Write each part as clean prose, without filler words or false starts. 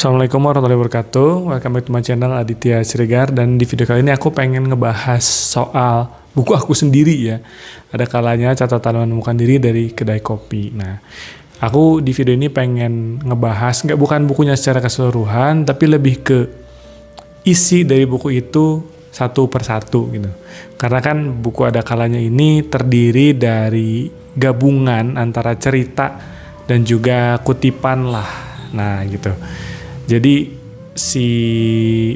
Assalamualaikum warahmatullahi wabarakatuh. Welcome back to my channel Aditya Siregar. Dan di video kali ini aku pengen ngebahas soal buku aku sendiri ya. Ada kalanya catatan menemukan diri dari kedai kopi. Nah, aku di video ini pengen ngebahas bukan bukunya secara keseluruhan, tapi lebih ke isi dari buku itu satu persatu gitu. Karena kan buku Ada Kalanya ini terdiri dari gabungan antara cerita dan juga kutipan lah. Nah gitu. Jadi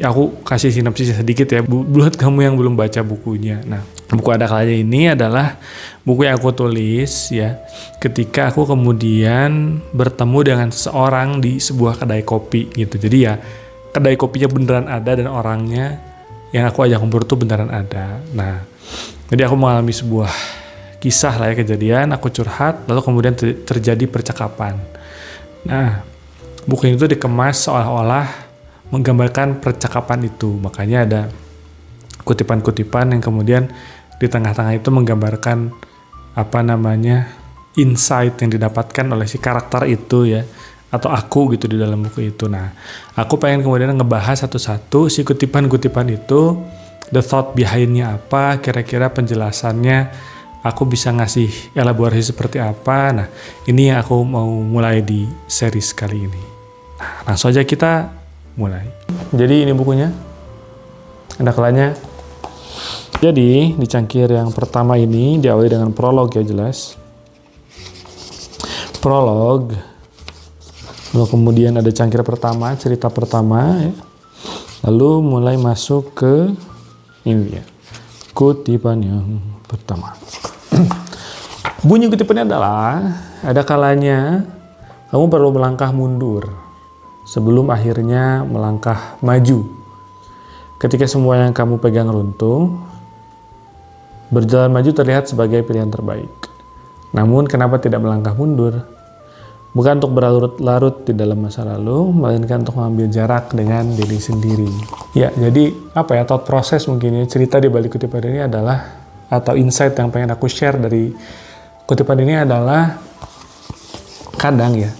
aku kasih sinopsis sedikit ya buat kamu yang belum baca bukunya. Nah, buku Ada Kalanya ini adalah buku yang aku tulis ya ketika aku kemudian bertemu dengan seseorang di sebuah kedai kopi gitu. Jadi ya kedai kopinya beneran ada dan orangnya yang aku ajak ngobrol tuh beneran ada. Nah, jadi aku mengalami sebuah kisah lah ya, kejadian, aku curhat lalu kemudian terjadi percakapan. Nah, buku itu dikemas seolah-olah menggambarkan percakapan itu. Makanya ada kutipan-kutipan yang kemudian di tengah-tengah itu menggambarkan insight yang didapatkan oleh si karakter itu ya, atau aku gitu di dalam buku itu. Nah, aku pengen kemudian ngebahas satu-satu si kutipan-kutipan itu, the thought behind-nya apa, kira-kira penjelasannya aku bisa ngasih elaborasi seperti apa. Nah, ini yang aku mau mulai di series kali ini. Nah, langsung aja kita mulai. Jadi ini bukunya, Ada Kalanya. Jadi di cangkir yang pertama ini diawali dengan prolog ya, jelas. Prolog. Lalu kemudian ada cangkir pertama, cerita pertama ya. Lalu mulai masuk ke ini ya, kutipan yang pertama. Bunyi kutipannya adalah, ada kalanya kamu perlu melangkah mundur sebelum akhirnya melangkah maju. Ketika semua yang kamu pegang runtuh, berjalan maju terlihat sebagai pilihan terbaik. Namun kenapa tidak melangkah mundur? Bukan untuk berlarut-larut di dalam masa lalu, melainkan untuk mengambil jarak dengan diri sendiri. Ya, jadi thought process mungkin ya, cerita di balik kutipan ini adalah, atau insight yang pengen aku share dari kutipan ini adalah, kadang ya,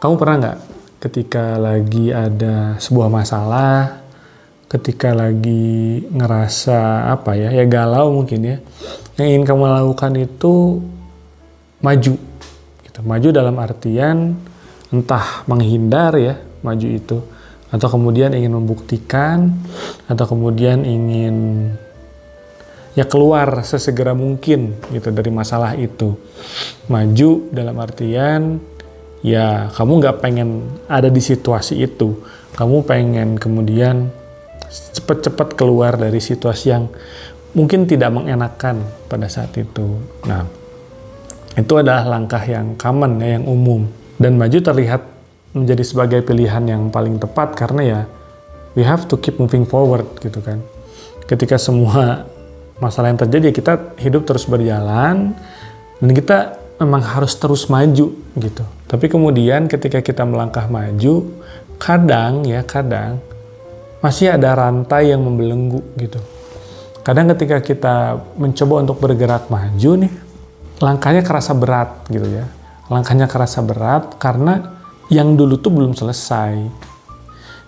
kamu pernah nggak ketika lagi ada sebuah masalah, ketika lagi ngerasa galau mungkin ya, yang ingin kamu lakukan itu maju gitu. Maju dalam artian entah menghindar ya, maju itu, atau kemudian ingin membuktikan, atau kemudian ingin ya keluar sesegera mungkin gitu dari masalah itu. Maju dalam artian ya kamu nggak pengen ada di situasi itu, kamu pengen kemudian cepet-cepet keluar dari situasi yang mungkin tidak mengenakan pada saat itu. Nah, itu adalah langkah yang common ya, yang umum. Dan maju terlihat menjadi sebagai pilihan yang paling tepat karena ya we have to keep moving forward gitu kan. Ketika semua masalah yang terjadi, kita hidup terus berjalan dan kita memang harus terus maju gitu. Tapi kemudian ketika kita melangkah maju, kadang masih ada rantai yang membelenggu gitu. Kadang ketika kita mencoba untuk bergerak maju nih, langkahnya kerasa berat gitu ya. Langkahnya kerasa berat karena yang dulu tuh belum selesai.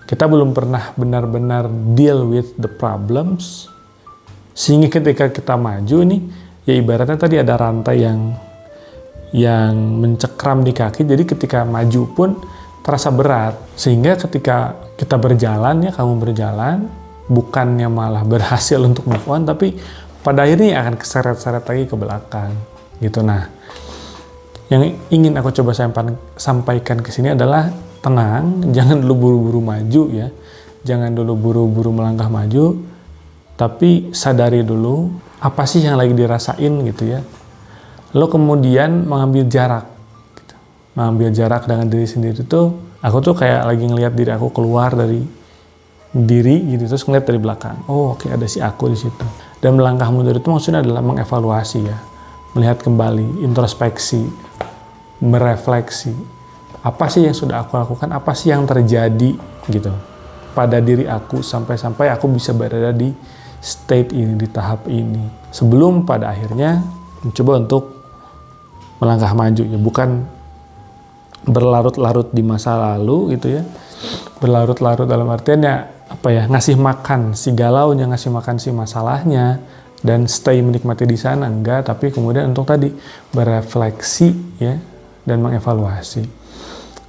Kita belum pernah benar-benar deal with the problems. Sehingga ketika kita maju nih, ya ibaratnya tadi ada rantai yang mencekram di kaki, jadi ketika maju pun terasa berat. Sehingga ketika kita berjalan ya, kamu berjalan, bukannya malah berhasil untuk move on, tapi pada akhirnya akan keseret-seret lagi ke belakang gitu. Nah, yang ingin aku coba sampaikan ke sini adalah tenang, jangan dulu buru-buru maju ya, jangan dulu buru-buru melangkah maju, tapi sadari dulu apa sih yang lagi dirasain gitu ya. Lalu kemudian mengambil jarak gitu. Mengambil jarak dengan diri sendiri tuh, aku tuh kayak lagi ngelihat diri aku keluar dari diri gitu, terus ngeliat dari belakang. Oh, oke, ada si aku di situ. Dan melangkah mundur itu maksudnya adalah mengevaluasi ya. Melihat kembali, introspeksi, merefleksi. Apa sih yang sudah aku lakukan? Apa sih yang terjadi gitu pada diri aku sampai aku bisa berada di state ini, di tahap ini. Sebelum pada akhirnya mencoba untuk melangkah maju ya, bukan berlarut-larut di masa lalu gitu ya, berlarut-larut dalam artian ya apa ya, ngasih makan si galaunya, ngasih makan si masalahnya, dan stay menikmati di sana, enggak, tapi kemudian untuk tadi berefleksi ya dan mengevaluasi.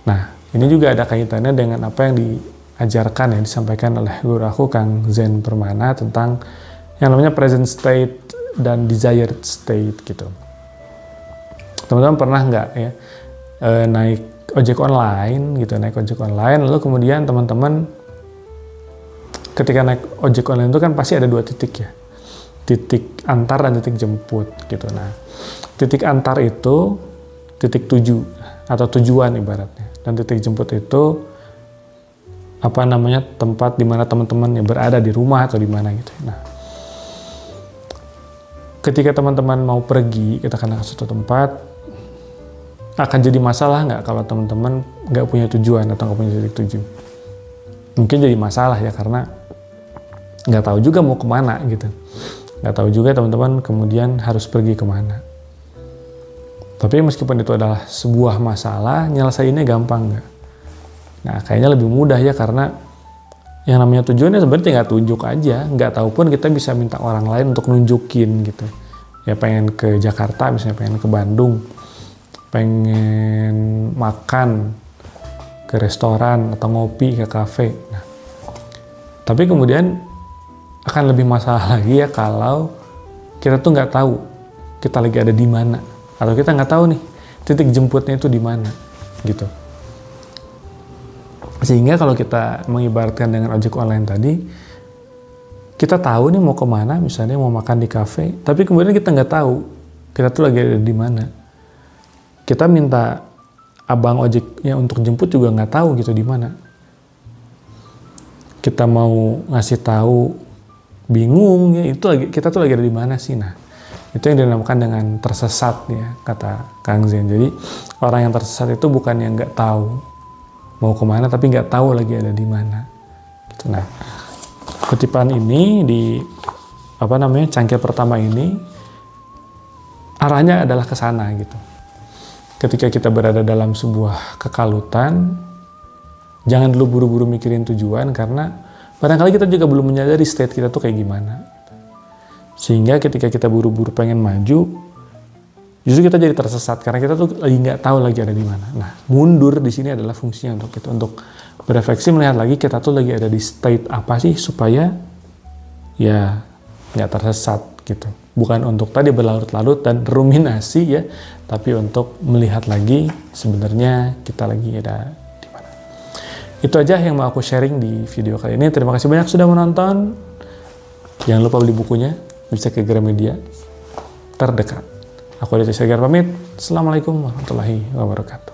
Nah, ini juga ada kaitannya dengan apa yang diajarkan, yang disampaikan oleh guru aku Kang Zen Permana tentang yang namanya present state dan desired state gitu. Teman-teman pernah nggak ya naik ojek online gitu, naik ojek online, lalu kemudian teman-teman ketika naik ojek online itu kan pasti ada 2 titik ya, titik antar dan titik jemput gitu. Nah, titik antar itu titik tuju atau tujuan ibaratnya, dan titik jemput itu apa namanya, tempat di mana teman-teman yang berada di rumah atau di mana gitu. Nah, ketika teman-teman mau pergi kita ke suatu tempat, akan jadi masalah nggak kalau teman-teman nggak punya tujuan atau nggak punya titik tuju? Mungkin jadi masalah ya, karena nggak tahu juga mau kemana gitu, nggak tahu juga teman-teman kemudian harus pergi kemana. Tapi meskipun itu adalah sebuah masalah, nyelesainnya gampang nggak? Nah, kayaknya lebih mudah ya, karena yang namanya tujuannya sebenarnya tinggal tunjuk aja. Nggak tahu pun kita bisa minta orang lain untuk nunjukin gitu. Ya pengen ke Jakarta, misalnya pengen ke Bandung, pengen makan ke restoran atau ngopi ke kafe. Nah, tapi kemudian akan lebih masalah lagi ya kalau kita tuh nggak tahu kita lagi ada di mana, atau kita nggak tahu nih titik jemputnya itu di mana gitu. Sehingga kalau kita mengibaratkan dengan ojek online tadi, kita tahu nih mau kemana, misalnya mau makan di kafe, tapi kemudian kita nggak tahu kita tuh lagi ada di mana. Kita minta abang ojeknya untuk jemput juga nggak tahu gitu di mana. Kita mau ngasih tahu bingung ya, itu lagi kita tuh lagi ada di mana sih. Nah, itu yang dinamakan dengan tersesat ya, kata Kang Zen. Jadi orang yang tersesat itu bukan yang nggak tahu mau kemana, tapi nggak tahu lagi ada di mana. Gitu. Nah, kutipan ini di apa namanya, cangkir pertama ini arahnya adalah ke sana gitu. Ketika kita berada dalam sebuah kekalutan, jangan dulu buru-buru mikirin tujuan, karena barangkali kita juga belum menyadari state kita tuh kayak gimana. Sehingga ketika kita buru-buru pengen maju, justru kita jadi tersesat karena kita tuh lagi nggak tahu lagi ada di mana. Nah, mundur di sini adalah fungsinya untuk itu, untuk berefleksi, melihat lagi kita tuh lagi ada di state apa sih supaya ya nggak tersesat gitu. Bukan untuk tadi berlarut-larut dan ruminasi ya, tapi untuk melihat lagi sebenarnya kita lagi ada di mana. Itu aja yang mau aku sharing di video kali ini. Terima kasih banyak sudah menonton. Jangan lupa beli bukunya, bisa ke Gramedia terdekat. Aku Aditya Siregar pamit. Assalamualaikum warahmatullahi wabarakatuh.